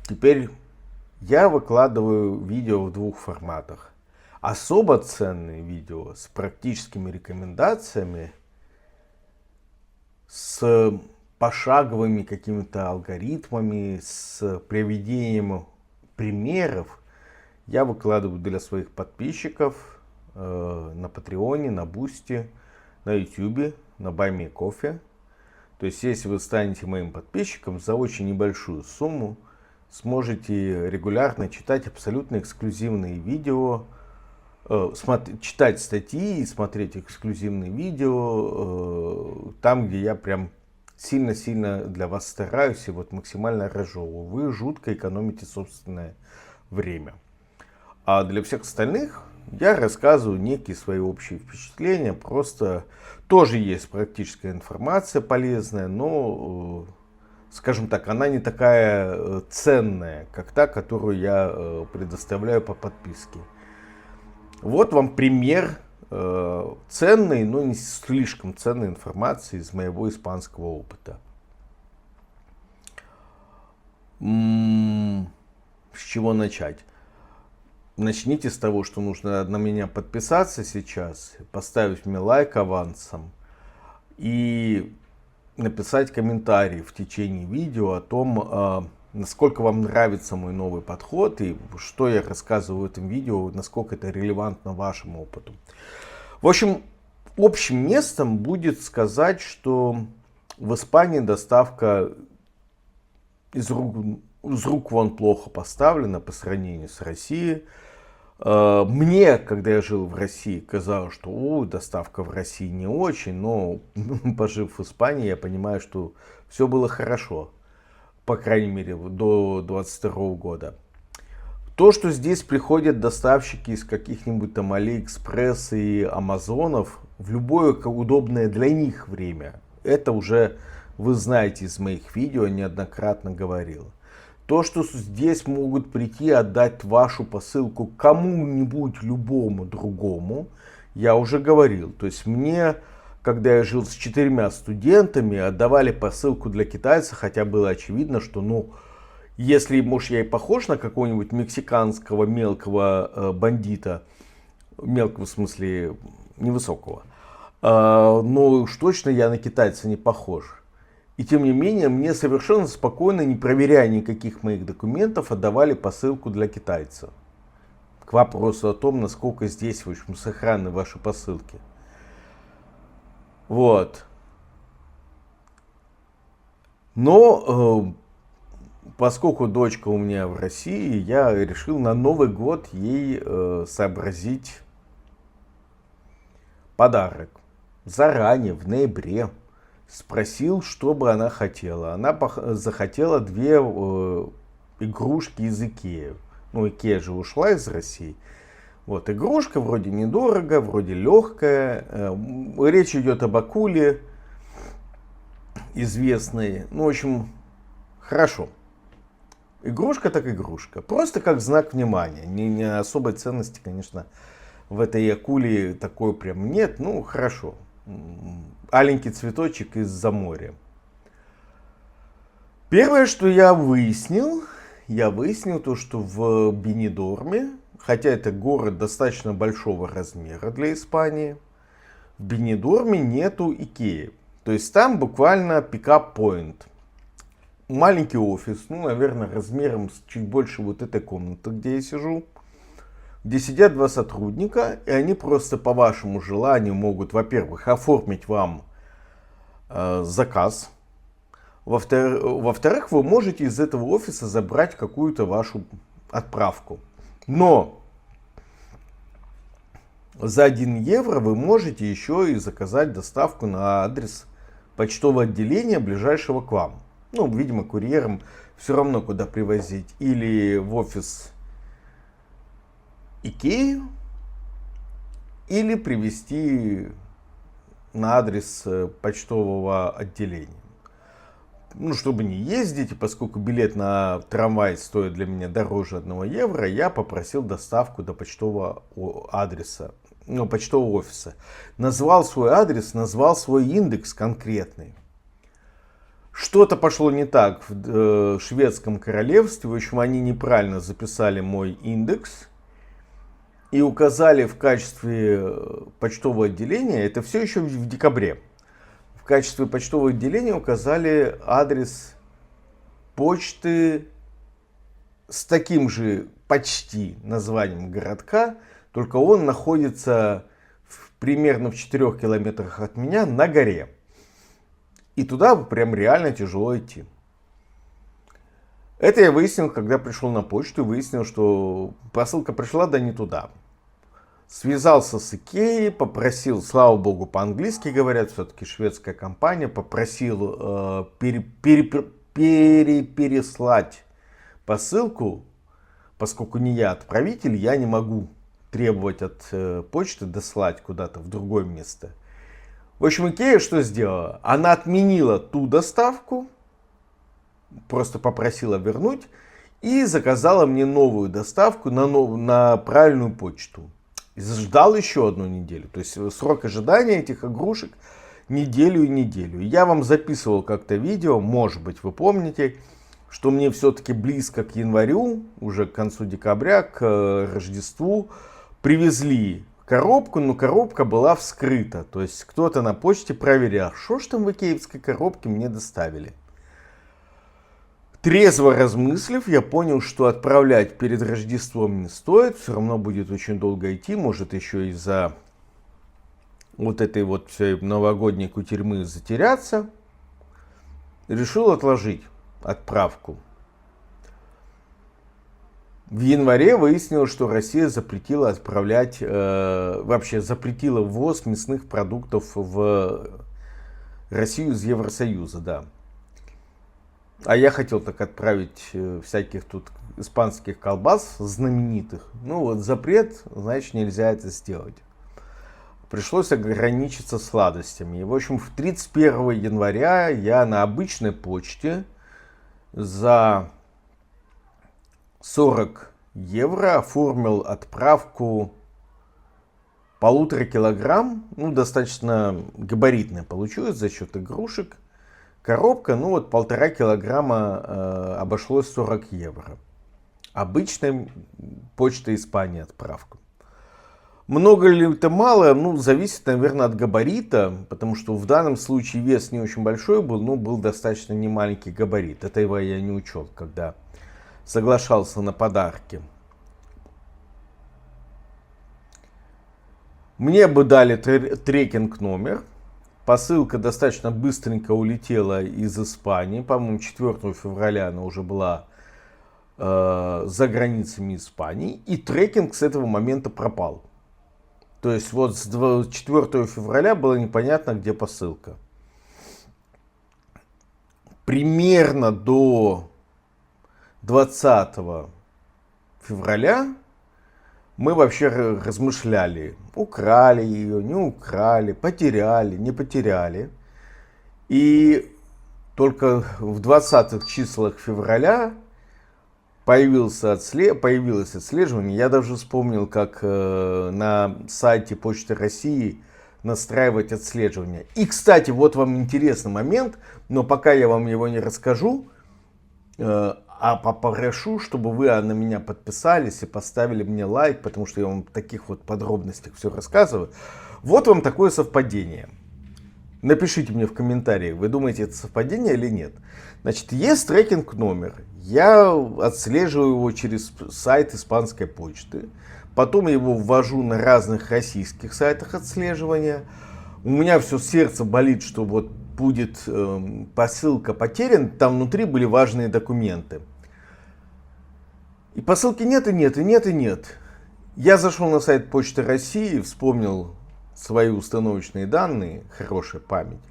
Теперь я выкладываю видео в двух форматах. Особо ценные видео с практическими рекомендациями, с пошаговыми какими-то алгоритмами, с приведением примеров я выкладываю для своих подписчиков на Патреоне, на Бусти, на Ютубе, на BuyMeCoffee. То есть, если вы станете моим подписчиком, за очень небольшую сумму сможете регулярно читать абсолютно эксклюзивные видео, читать статьи и смотреть эксклюзивные видео там, где я прям сильно-сильно для вас стараюсь и вот максимально разжевываю. Вы жутко экономите собственное время. А для всех остальных я рассказываю некие свои общие впечатления. Просто тоже есть практическая информация полезная, но, скажем так, она не такая ценная, как та, которую я предоставляю по подписке. Вот вам пример ценной, но не слишком ценной информации из моего испанского опыта. С чего начать? Начните с того, что нужно на меня подписаться сейчас, поставить мне лайк авансом и написать комментарий в течение видео о том, насколько вам нравится мой новый подход и что я рассказываю в этом видео, насколько это релевантно вашему опыту. В общем, общим местом будет сказать, что в Испании доставка из рук вон плохо поставлена по сравнению с Россией. Мне, когда я жил в России, казалось, что доставка в России не очень, но пожив в Испании, я понимаю, что все было хорошо. По крайней мере, до 2022 года. То, что здесь приходят доставщики из каких-нибудь там Алиэкспресс и Амазонов в любое удобное для них время, это уже вы знаете из моих видео, неоднократно говорил. То, что здесь могут прийти отдать вашу посылку кому-нибудь любому другому, я уже говорил. То есть мне, когда я жил с 4 студентами, отдавали посылку для китайца, хотя было очевидно, что, если, может, я и похож на какого-нибудь мексиканского мелкого бандита, мелкого в смысле невысокого, но уж точно я на китайца не похож. И тем не менее, мне совершенно спокойно, не проверяя никаких моих документов, отдавали посылку для китайца. К вопросу о том, насколько здесь, в общем, сохранны ваши посылки. Вот. Но, поскольку дочка у меня в России, я решил на Новый год ей сообразить подарок. Заранее, в ноябре. Спросил, что бы она хотела. Она захотела 2 игрушки из Икеи. Икея же ушла из России. Вот, игрушка вроде недорого, вроде легкая. Речь идет об акуле известной. В общем, хорошо. Игрушка так игрушка. Просто как знак внимания. Не особой ценности, конечно, в этой акуле такой прям нет. Хорошо. Аленький цветочек из-за моря. Первое, что я выяснил то, что в Бенидорме, хотя это город достаточно большого размера для Испании, в Бенидорме нету Икеи. То есть там буквально пикап-поинт. Маленький офис, наверное, размером с чуть больше вот этой комнаты, где я сижу, где сидят 2 сотрудника, и они просто по вашему желанию могут, во-первых, оформить вам заказ. Во-вторых, вы можете из этого офиса забрать какую-то вашу отправку. Но за 1 евро вы можете еще и заказать доставку на адрес почтового отделения, ближайшего к вам. Видимо, курьером все равно куда привозить. Или в офис Икею, или привезти на адрес почтового отделения. Чтобы не ездить, поскольку билет на трамвай стоит для меня дороже 1 евро, я попросил доставку до почтового адреса, почтового офиса. Назвал свой адрес, назвал свой индекс конкретный. Что-то пошло не так в шведском королевстве. В общем, они неправильно записали мой индекс и указали в качестве почтового отделения, это все еще в декабре, в качестве почтового отделения указали адрес почты с таким же почти названием городка, только он находится примерно в 4 километрах от меня на горе. И туда прям реально тяжело идти. Это я выяснил, когда пришел на почту, и выяснил, что посылка пришла, да не туда. Связался с Икеей, попросил, слава богу, по-английски говорят, все-таки шведская компания, попросил переслать посылку, поскольку не я отправитель, я не могу требовать от почты дослать куда-то в другое место. В общем, Икея что сделала? Она отменила ту доставку, просто попросила вернуть и заказала мне новую доставку на правильную почту. И ждал еще одну неделю. То есть срок ожидания этих игрушек неделю и неделю. Я вам записывал как-то видео, может быть вы помните, что мне все-таки близко к январю, уже к концу декабря, к Рождеству, привезли коробку, но коробка была вскрыта. То есть кто-то на почте проверял, что ж там в икеевской коробке мне доставили. Трезво размыслив, я понял, что отправлять перед Рождеством не стоит. Все равно будет очень долго идти. Может еще из-за вот этой вот всей новогодней кутерьмы затеряться. Решил отложить отправку. В январе выяснилось, что Россия запретила отправлять, вообще запретила ввоз мясных продуктов в Россию из Евросоюза, да. А я хотел так отправить всяких тут испанских колбас знаменитых. Ну вот запрет, значит нельзя это сделать. Пришлось ограничиться сладостями. И в общем в 31 января я на обычной почте за 40 евро оформил отправку 1,5 килограмм. Ну достаточно габаритная получилась за счет игрушек. Коробка, ну вот 1,5 килограмма обошлось 40 евро. Обычная почта Испании отправка. Много ли это мало? Ну, зависит, наверное, от габарита, потому что в данном случае вес не очень большой был, но был достаточно немаленький габарит. Этого я не учел, когда соглашался на подарки. Мне бы дали трекинг номер. Посылка достаточно быстренько улетела из Испании. По-моему, 4 февраля она уже была за границами Испании. И трекинг с этого момента пропал. То есть вот с 4 февраля было непонятно, где посылка. Примерно до 20 февраля мы вообще размышляли, украли ее, не украли, потеряли, не потеряли. И только в 20-х числах февраля появилось отслеживание. Я даже вспомнил, как на сайте Почты России настраивать отслеживание. И, кстати, вот вам интересный момент, но пока я вам его не расскажу, а попрошу, чтобы вы на меня подписались и поставили мне лайк, потому что я вам в таких вот подробностях все рассказываю. Вот вам такое совпадение. Напишите мне в комментариях, вы думаете, это совпадение или нет. Значит, есть трекинг номер. Я отслеживаю его через сайт испанской почты. Потом его ввожу на разных российских сайтах отслеживания. У меня все сердце болит, что вот будет посылка потеряна. Там внутри были важные документы. И посылки нет, и нет, и нет, и нет. Я зашел на сайт Почты России, вспомнил свои установочные данные, хорошая память,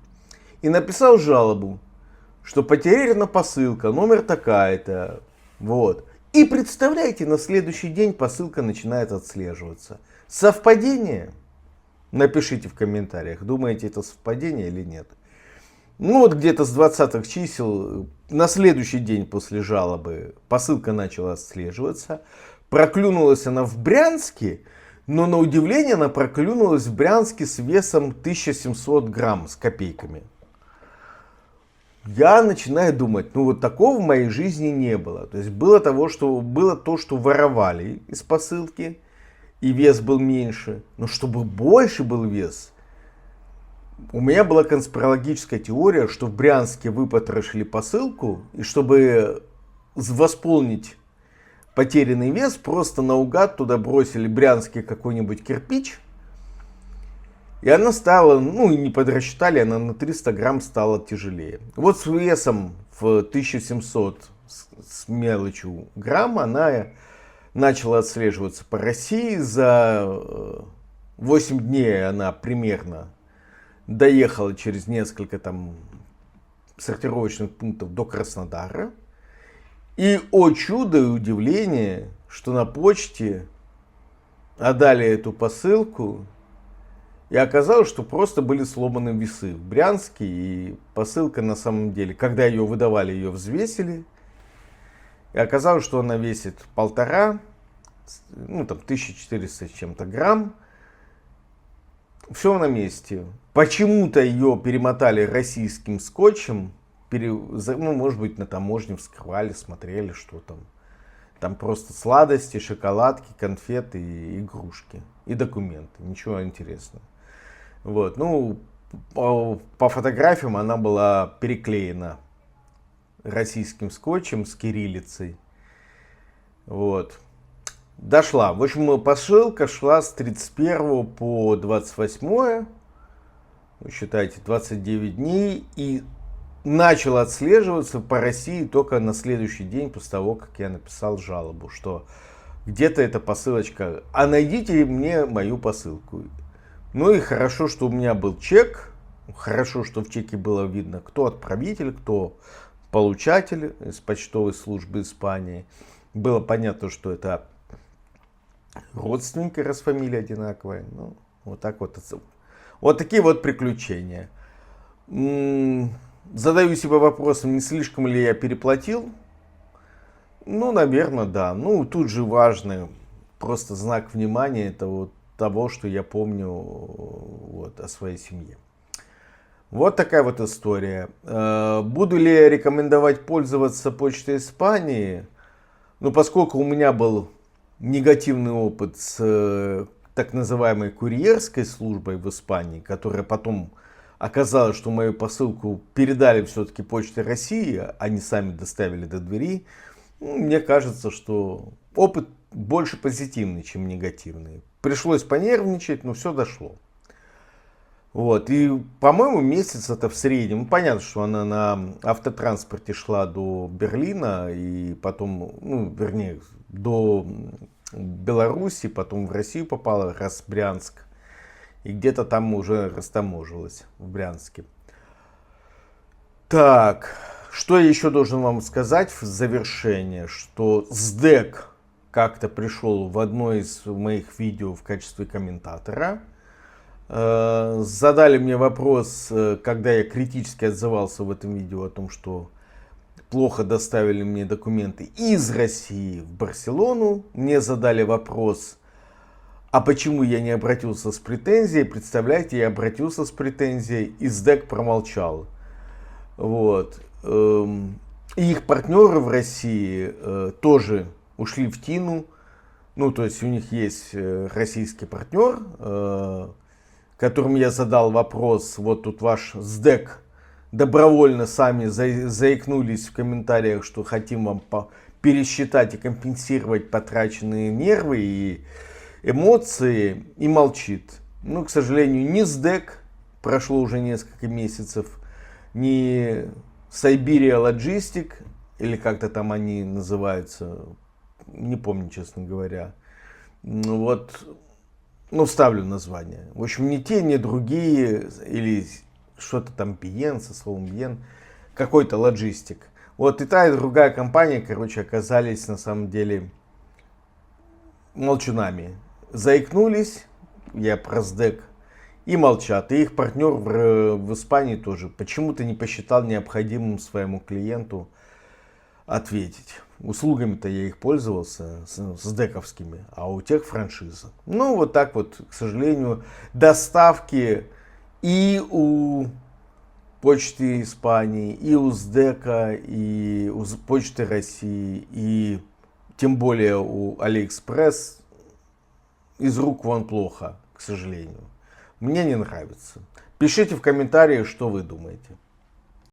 и написал жалобу, что потеряна посылка, номер такая-то, вот. И представляете, на следующий день посылка начинает отслеживаться. Совпадение? Напишите в комментариях, думаете, это совпадение или нет. Ну вот где-то с 20-х чисел, на следующий день после жалобы, посылка начала отслеживаться. Проклюнулась она в Брянске, но на удивление она проклюнулась в Брянске с весом 1700 грамм с копейками. я начинаю думать, ну вот такого в моей жизни не было. То есть было то, что воровали из посылки, и вес был меньше. Но чтобы больше был вес, у меня была конспирологическая теория, что в Брянске выпотрошили посылку, и чтобы восполнить потерянный вес, просто наугад туда бросили брянский какой-нибудь кирпич, и она стала, ну и не подрасчитали, она на 300 грамм стала тяжелее. Вот с весом в 1700 с мелочью грамм она начала отслеживаться по России. За 8 дней она примерно доехала через несколько там сортировочных пунктов до Краснодара. И, о чудо и удивление, что на почте отдали эту посылку, и оказалось, что просто были сломаны весы в Брянске, и посылка на самом деле, когда ее выдавали, ее взвесили, и оказалось, что она весит 1,5, ну там 1400 с чем-то грамм. Все на месте. Почему-то ее перемотали российским скотчем, ну, может быть, на таможне вскрывали, смотрели, что там. Там просто сладости, шоколадки, конфеты, и игрушки и документы. Ничего интересного. Вот, ну, по фотографиям она была переклеена российским скотчем с кириллицей. Вот. Дошла. В общем, посылка шла с 31 по 28, вы считаете, 29 дней. И начала отслеживаться по России только на следующий день после того, как я написал жалобу, что где-то эта посылочка, а найдите мне мою посылку. Ну и хорошо, что у меня был чек, хорошо, что в чеке было видно, кто отправитель, кто получатель из почтовой службы Испании. Было понятно, что это родственники, раз фамилия одинаковая. Ну, вот так вот. Вот такие вот приключения. Задаю себе вопросом, не слишком ли я переплатил. Ну, наверное, да. Ну, тут же важный просто знак внимания, это вот того, что я помню вот, о своей семье. Вот такая вот история. Буду ли я рекомендовать пользоваться почтой Испании? Ну, поскольку у меня был негативный опыт с так называемой курьерской службой в Испании, которая потом оказалось, что мою посылку передали все-таки Почте России, они сами доставили до двери. Ну, мне кажется, что опыт больше позитивный, чем негативный. Пришлось понервничать, но все дошло. Вот. И, по-моему, месяц это в среднем. Понятно, что она на автотранспорте шла до Берлина, и потом, ну, вернее, до Беларуси, потом в Россию попала, раз Брянск. И где-то там уже растаможилась в Брянске. Так, что я еще должен вам сказать в завершение, что СДЭК как-то пришел в одно из моих видео в качестве комментатора. Задали мне вопрос, когда я критически отзывался в этом видео о том, что плохо доставили мне документы из России в Барселону. Мне задали вопрос, а почему я не обратился с претензией? Представляете, я обратился с претензией, и СДЭК промолчал. Вот. И их партнеры в России тоже ушли в тину. Ну, то есть у них есть российский партнер, которому я задал вопрос, вот тут ваш СДЭК добровольно сами заикнулись в комментариях, что хотим вам пересчитать и компенсировать потраченные нервы и эмоции, и молчит. Ну, к сожалению, ни СДЭК, прошло уже несколько месяцев, ни Siberia Logistic, или как-то там они называются, не помню, честно говоря. Вот, ну, вставлю название. В общем, ни те, ни другие, или что-то там Биен, со словом Биен, какой-то лоджистик. Вот и та, и другая компания, короче, оказались на самом деле молчунами. Заикнулись, я про СДЭК, и молчат. И их партнер в Испании тоже почему-то не посчитал необходимым своему клиенту ответить. Услугами-то я их пользовался, СДЭКовскими, а у тех франшиза. Ну, вот так вот, к сожалению, доставки и у Почты Испании, и у СДЭКа, и у Почты России, и тем более у Алиэкспресс из рук вон плохо, к сожалению. Мне не нравится. Пишите в комментариях, что вы думаете.